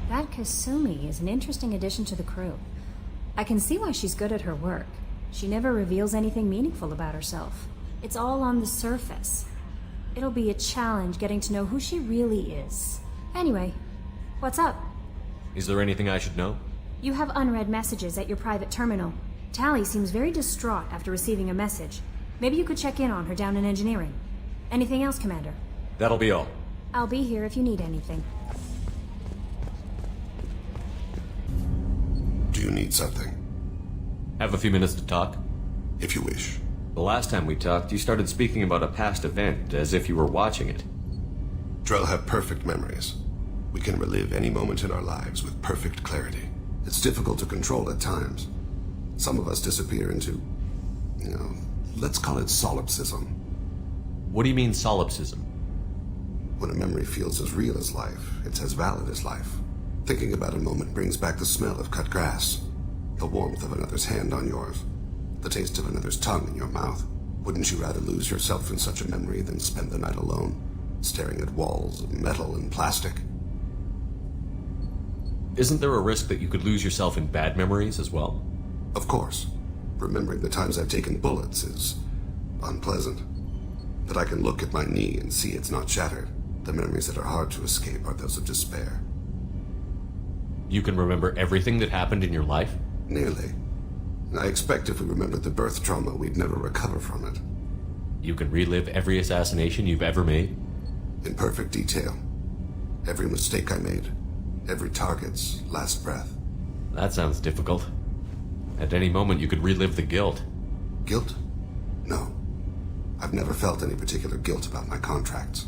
That Kasumi is an interesting addition to the crew. I can see why she's good at her work. She never reveals anything meaningful about herself. It's all on the surface. It'll be a challenge getting to know who she really is. Anyway, what's up? Is there anything I should know? You have unread messages at your private terminal. Tally seems very distraught after receiving a message. Maybe you could check in on her down in engineering. Anything else, Commander? That'll be all. I'll be here if you need anything. Do you need something? Have a few minutes to talk? If you wish. The last time we talked, you started speaking about a past event, as if you were watching it. Drell have perfect memories. We can relive any moment in our lives with perfect clarity. It's difficult to control at times. Some of us disappear into, let's call it solipsism. What do you mean, solipsism? When a memory feels as real as life, it's as valid as life. Thinking about a moment brings back the smell of cut grass, the warmth of another's hand on yours, the taste of another's tongue in your mouth. Wouldn't you rather lose yourself in such a memory than spend the night alone, staring at walls of metal and plastic? Isn't there a risk that you could lose yourself in bad memories as well? Of course. Remembering the times I've taken bullets is unpleasant. But I can look at my knee and see it's not shattered. The memories that are hard to escape are those of despair. You can remember everything that happened in your life? Nearly. I expect if we remembered the birth trauma, we'd never recover from it. You can relive every assassination you've ever made? In perfect detail. Every mistake I made. Every target's last breath. That sounds difficult. At any moment, you could relive the guilt. Guilt? No. I've never felt any particular guilt about my contracts.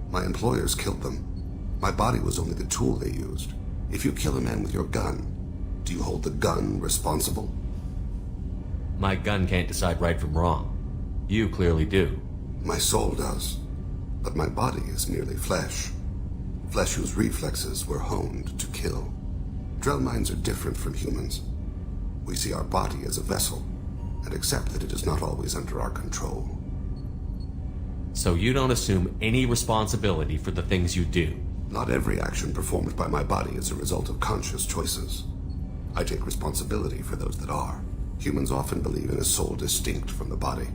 My employers killed them. My body was only the tool they used. If you kill a man with your gun, do you hold the gun responsible? My gun can't decide right from wrong. You clearly do. My soul does. But my body is merely flesh. Flesh whose reflexes were honed to kill. Drell minds are different from humans. We see our body as a vessel, and accept that it is not always under our control. So you don't assume any responsibility for the things you do? Not every action performed by my body is a result of conscious choices. I take responsibility for those that are. Humans often believe in a soul distinct from the body.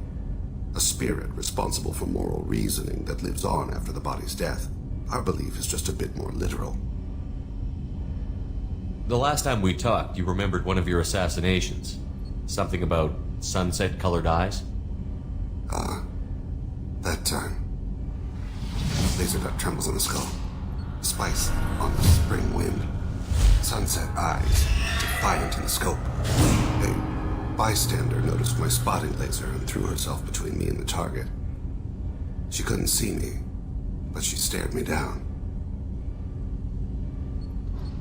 A spirit responsible for moral reasoning that lives on after the body's death. Our belief is just a bit more literal. The last time we talked, you remembered one of your assassinations. Something about sunset-colored eyes? That time. Laser dot trembles on the skull. Spice on the spring wind. Sunset eyes, defiant in the scope. A bystander noticed my spotting laser and threw herself between me and the target. She couldn't see me, but she stared me down.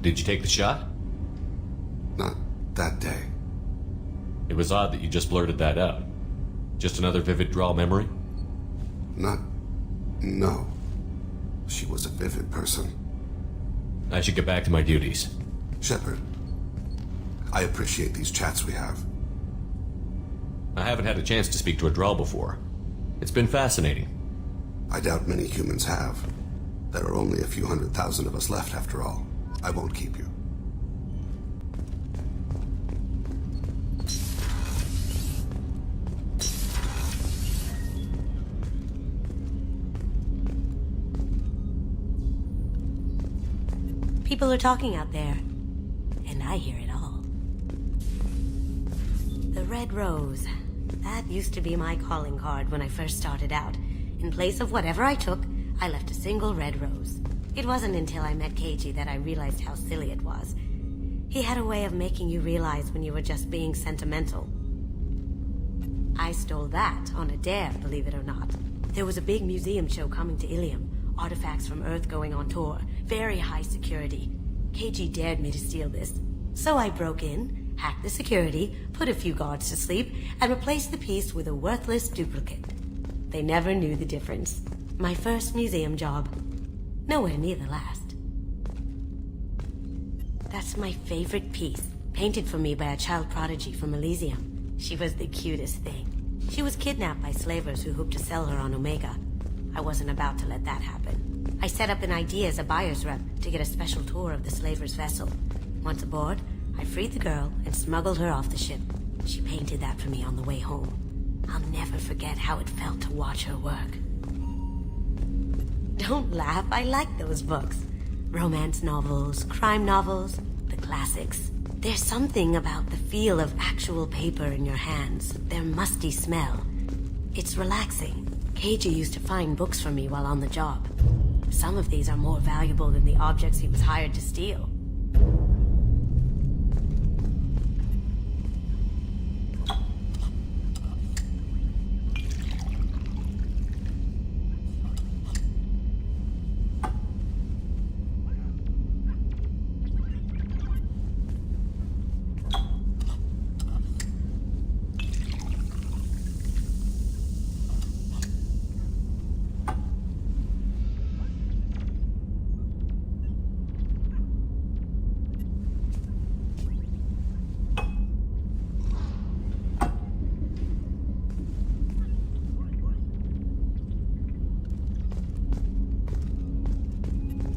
Did you take the shot? Not that day. It was odd that you just blurted that out. Just another vivid Drell memory? No. She was a vivid person. I should get back to my duties. Shepard, I appreciate these chats we have. I haven't had a chance to speak to a Drell before. It's been fascinating. I doubt many humans have. There are only a few 100,000 of us left after all. I won't keep you. People are talking out there, and I hear it all. The Red Rose. That used to be my calling card when I first started out. In place of whatever I took, I left a single red rose. It wasn't until I met Keiji that I realized how silly it was. He had a way of making you realize when you were just being sentimental. I stole that on a dare, believe it or not. There was a big museum show coming to Ilium. Artifacts from Earth going on tour. Very high security. Keiji dared me to steal this. So I broke in, hacked the security, put a few guards to sleep, and replaced the piece with a worthless duplicate. They never knew the difference. My first museum job. Nowhere near the last. That's my favorite piece, painted for me by a child prodigy from Elysium. She was the cutest thing. She was kidnapped by slavers who hoped to sell her on Omega. I wasn't about to let that happen. I set up an ID as a buyer's rep to get a special tour of the slaver's vessel. Once aboard, I freed the girl and smuggled her off the ship. She painted that for me on the way home. I'll never forget how it felt to watch her work. Don't laugh, I like those books. Romance novels, crime novels, the classics. There's something about the feel of actual paper in your hands, their musty smell. It's relaxing. Keiji used to find books for me while on the job. Some of these are more valuable than the objects he was hired to steal.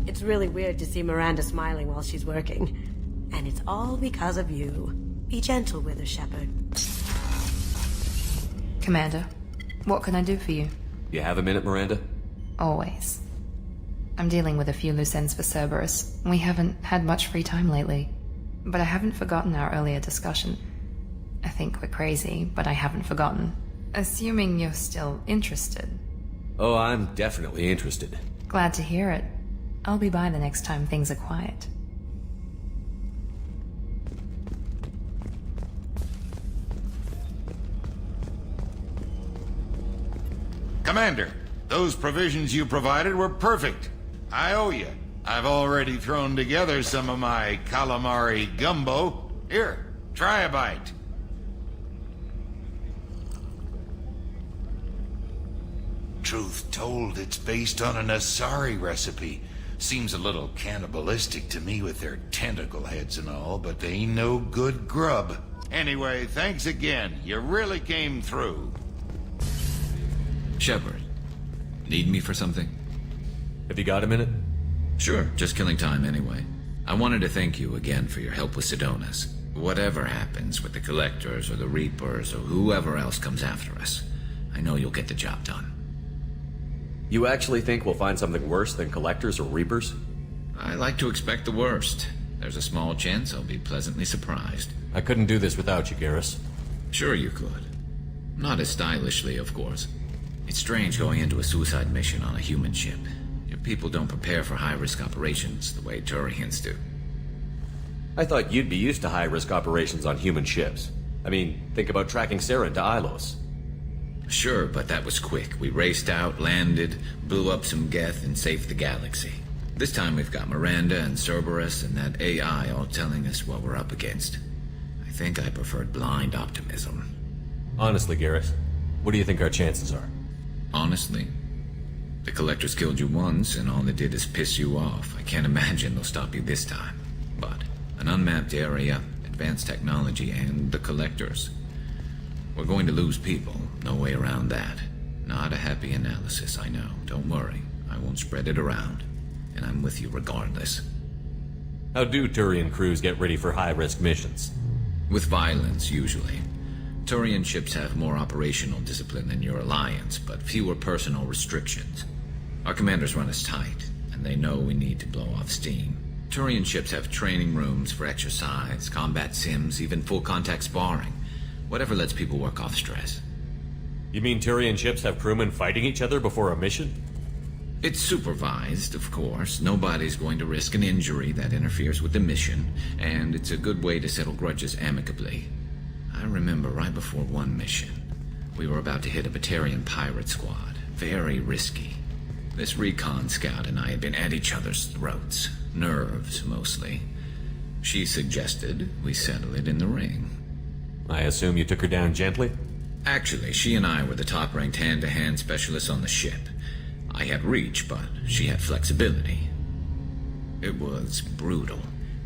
It's really weird to see Miranda smiling while she's working. And it's all because of you. Be gentle with her, Shepard. Commander, what can I do for you? You have a minute, Miranda? Always. I'm dealing with a few loose ends for Cerberus. We haven't had much free time lately. But I haven't forgotten our earlier discussion. I think we're crazy, but I haven't forgotten. Assuming you're still interested. Oh, I'm definitely interested. Glad to hear it. I'll be by the next time things are quiet. Commander, those provisions you provided were perfect. I owe you. I've already thrown together some of my calamari gumbo. Here, try a bite. Truth told, it's based on an Asari recipe. Seems a little cannibalistic to me with their tentacle heads and all, but they ain't no good grub. Anyway, thanks again. You really came through. Shepard, need me for something? Have you got a minute? Sure, just killing time anyway. I wanted to thank you again for your help with Sidonis. Whatever happens with the Collectors or the Reapers or whoever else comes after us, I know you'll get the job done. You actually think we'll find something worse than Collectors or Reapers? I like to expect the worst. There's a small chance I'll be pleasantly surprised. I couldn't do this without you, Garrus. Sure you could. Not as stylishly, of course. It's strange going into a suicide mission on a human ship. Your people don't prepare for high-risk operations the way Turians do. I thought you'd be used to high-risk operations on human ships. I mean, think about tracking Saren to Ilos. Sure, but that was quick. We raced out, landed, blew up some Geth, and saved the galaxy. This time we've got Miranda and Cerberus and that AI all telling us what we're up against. I think I preferred blind optimism. Honestly, Garrus, what do you think our chances are? Honestly? The Collectors killed you once, and all they did is piss you off. I can't imagine they'll stop you this time. But an unmapped area, advanced technology, and the Collectors. We're going to lose people. No way around that. Not a happy analysis, I know. Don't worry. I won't spread it around. And I'm with you regardless. How do Turian crews get ready for high-risk missions? With violence, usually. Turian ships have more operational discipline than your alliance, but fewer personal restrictions. Our commanders run us tight, and they know we need to blow off steam. Turian ships have training rooms for exercise, combat sims, even full-contact sparring. Whatever lets people work off stress. You mean Turian ships have crewmen fighting each other before a mission? It's supervised, of course. Nobody's going to risk an injury that interferes with the mission, and it's a good way to settle grudges amicably. I remember right before one mission, we were about to hit a Batarian pirate squad. Very risky. This recon scout and I had been at each other's throats. Nerves, mostly. She suggested we settle it in the ring. I assume you took her down gently? Actually, she and I were the top-ranked hand-to-hand specialists on the ship. I had reach, but she had flexibility. It was brutal.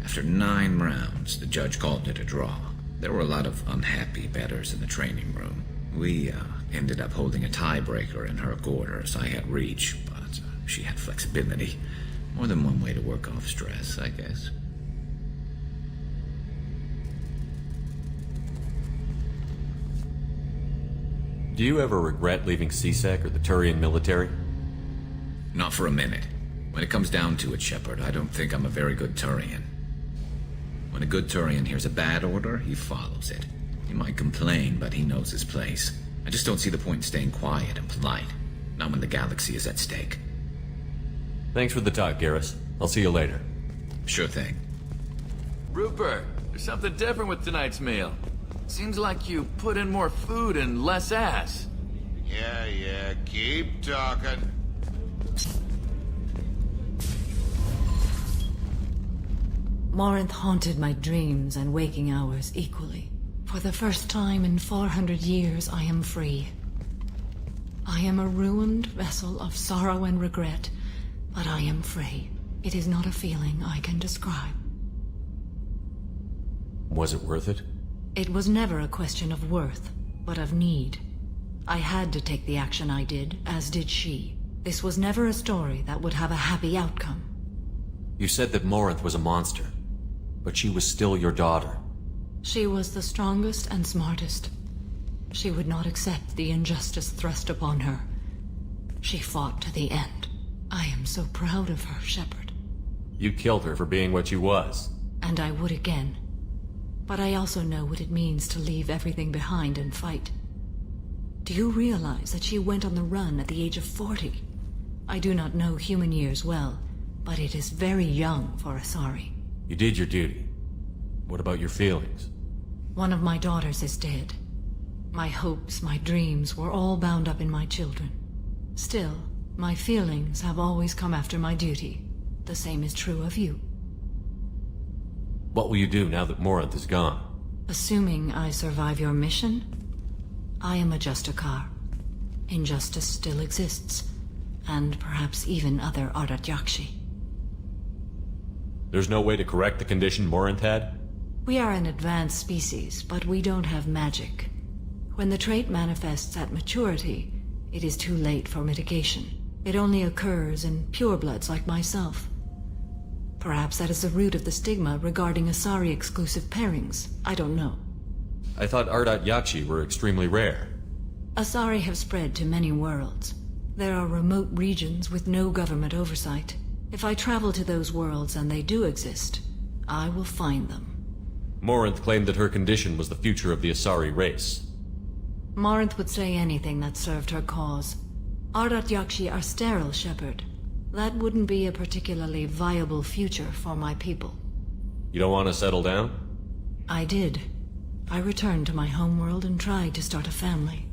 After 9 rounds, the judge called it a draw. There were a lot of unhappy bettors in the training room. We ended up holding a tiebreaker in her quarters. I had reach, but She had flexibility. More than one way to work off stress, I guess. Do you ever regret leaving CSEC or the Turian military? Not for a minute. When it comes down to it, Shepard, I don't think I'm a very good Turian. When a good Turian hears a bad order, he follows it. He might complain, but he knows his place. I just don't see the point in staying quiet and polite. Not when the galaxy is at stake. Thanks for the talk, Garrus. I'll see you later. Sure thing. Rupert, there's something different with tonight's meal. Seems like you put in more food and less ass. Yeah, keep talking. Morinth haunted my dreams and waking hours equally. For the first time in 400 years, I am free. I am a ruined vessel of sorrow and regret, but I am free. It is not a feeling I can describe. Was it worth it? It was never a question of worth, but of need. I had to take the action I did, as did she. This was never a story that would have a happy outcome. You said that Morinth was a monster, but she was still your daughter. She was the strongest and smartest. She would not accept the injustice thrust upon her. She fought to the end. I am so proud of her, Shepard. You killed her for being what she was. And I would again. But I also know what it means to leave everything behind and fight. Do you realize that she went on the run at the age of 40? I do not know human years well, but it is very young for Asari. You did your duty. What about your feelings? One of my daughters is dead. My hopes, my dreams were all bound up in my children. Still, my feelings have always come after my duty. The same is true of you. What will you do now that Morinth is gone? Assuming I survive your mission, I am a Justicar. Injustice still exists, and perhaps even other Ardat Yakshi. There's no way to correct the condition Morinth had? We are an advanced species, but we don't have magic. When the trait manifests at maturity, it is too late for mitigation. It only occurs in purebloods like myself. Perhaps that is the root of the stigma regarding Asari-exclusive pairings. I don't know. I thought Ardat Yakshi were extremely rare. Asari have spread to many worlds. There are remote regions with no government oversight. If I travel to those worlds and they do exist, I will find them. Morinth claimed that her condition was the future of the Asari race. Morinth would say anything that served her cause. Ardat Yakshi are sterile, Shepard. That wouldn't be a particularly viable future for my people. You don't want to settle down? I did. I returned to my homeworld and tried to start a family.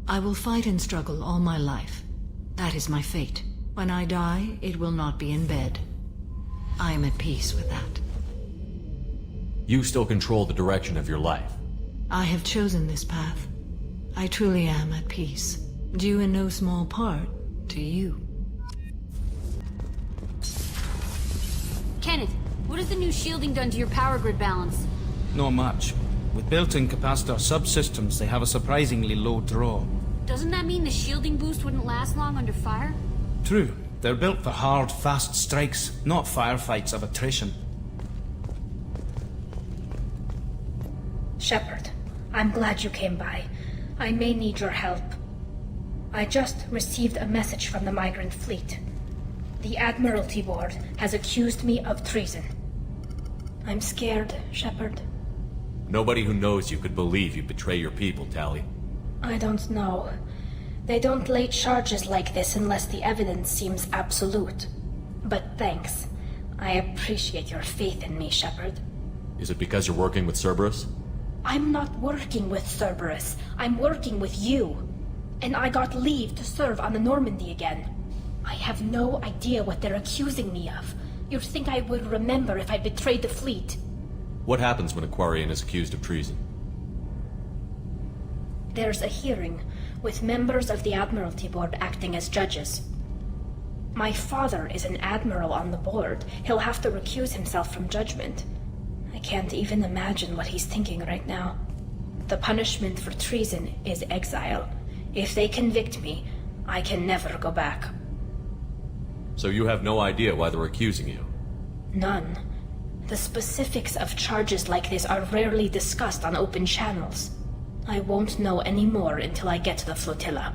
I will fight and struggle all my life. That is my fate. When I die, it will not be in bed. I am at peace with that. You still control the direction of your life. I have chosen this path. I truly am at peace, due in no small part to you. Kenneth, what has the new shielding done to your power grid balance? Not much. With built-in capacitor subsystems, they have a surprisingly low draw. Doesn't that mean the shielding boost wouldn't last long under fire? True. They're built for hard, fast strikes, not firefights of attrition. Shepard, I'm glad you came by. I may need your help. I just received a message from the migrant fleet. The Admiralty Board has accused me of treason. I'm scared, Shepard. Nobody who knows you could believe you betray your people, Tali. I don't know. They don't lay charges like this unless the evidence seems absolute. But thanks. I appreciate your faith in me, Shepard. Is it because you're working with Cerberus? I'm not working with Cerberus. I'm working with you. And I got leave to serve on the Normandy again. I have no idea what they're accusing me of. You'd think I would remember if I betrayed the fleet. What happens when a Quarian is accused of treason? There's a hearing, with members of the Admiralty Board acting as judges. My father is an admiral on the board. He'll have to recuse himself from judgment. I can't even imagine what he's thinking right now. The punishment for treason is exile. If they convict me, I can never go back. So you have no idea why they're accusing you? None. The specifics of charges like this are rarely discussed on open channels. I won't know any more until I get to the flotilla.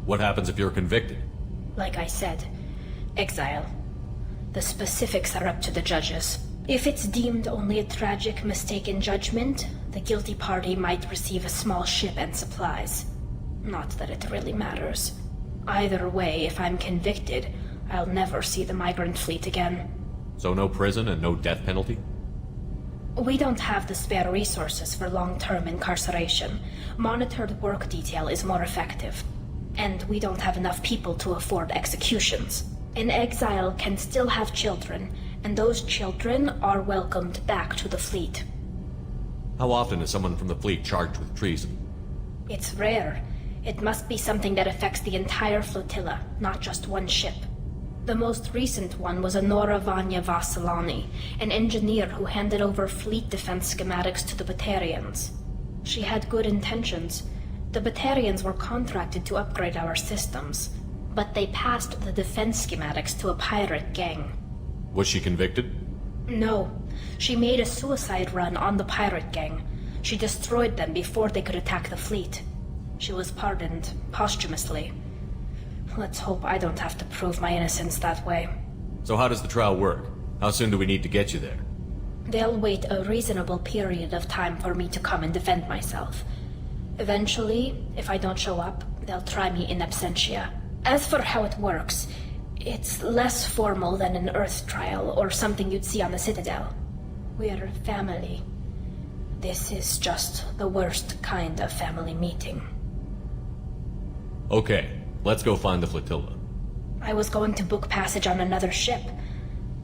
What happens if you're convicted? Like I said, exile. The specifics are up to the judges. If it's deemed only a tragic mistake in judgment, the guilty party might receive a small ship and supplies. Not that it really matters. Either way, if I'm convicted, I'll never see the migrant fleet again. So no prison and no death penalty? We don't have the spare resources for long-term incarceration. Monitored work detail is more effective. And we don't have enough people to afford executions. An exile can still have children, and those children are welcomed back to the fleet. How often is someone from the fleet charged with treason? It's rare. It must be something that affects the entire flotilla, not just one ship. The most recent one was Honora Vanya Vassilani, an engineer who handed over fleet defense schematics to the Batarians. She had good intentions. The Batarians were contracted to upgrade our systems, but they passed the defense schematics to a pirate gang. Was she convicted? No. She made a suicide run on the pirate gang. She destroyed them before they could attack the fleet. She was pardoned posthumously. Let's hope I don't have to prove my innocence that way. So how does the trial work? How soon do we need to get you there? They'll wait a reasonable period of time for me to come and defend myself. Eventually, if I don't show up, they'll try me in absentia. As for how it works, it's less formal than an Earth trial or something you'd see on the Citadel. We're family. This is just the worst kind of family meeting. Okay, let's go find the flotilla. I was going to book passage on another ship.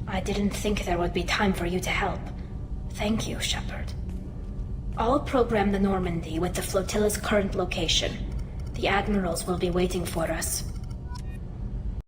I didn't think there would be time for you to help. Thank you, Shepard. I'll program the Normandy with the flotilla's current location. The admirals will be waiting for us.